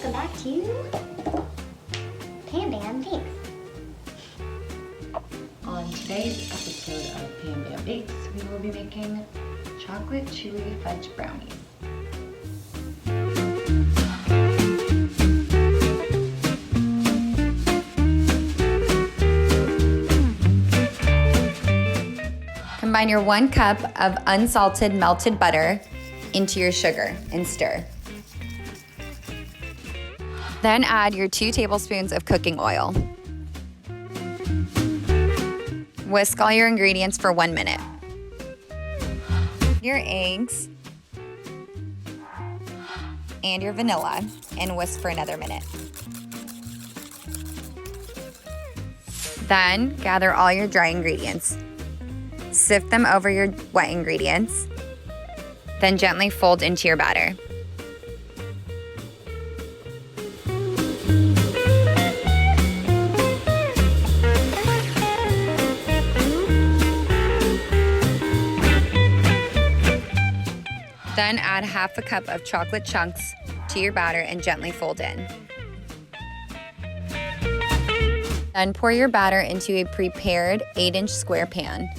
welcome back to Pam Bam Bakes. On today's episode of Pam Bam Bakes, we will be making chocolate chewy fudge brownies. Combine your 1 cup of unsalted melted butter into your sugar and stir. Then add your 2 tablespoons of cooking oil. Whisk all your ingredients for 1 minute. Your eggs and your vanilla and whisk for another minute. Then gather all your dry ingredients. Sift them over your wet ingredients. Then gently fold into your batter. Then add half a cup of chocolate chunks to your batter and gently fold in. Then pour your batter into a prepared 8-inch square pan.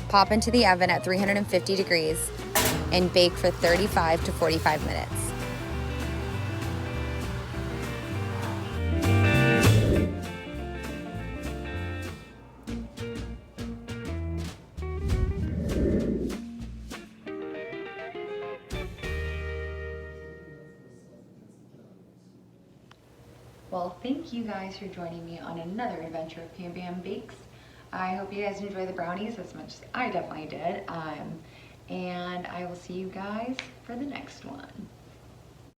Pop into the oven at 350 degrees and bake for 35 to 45 minutes. Well, thank you guys for joining me on another adventure of Pam Bam Bakes. I hope you guys enjoy the brownies as much as I definitely did. And I will see you guys for the next one.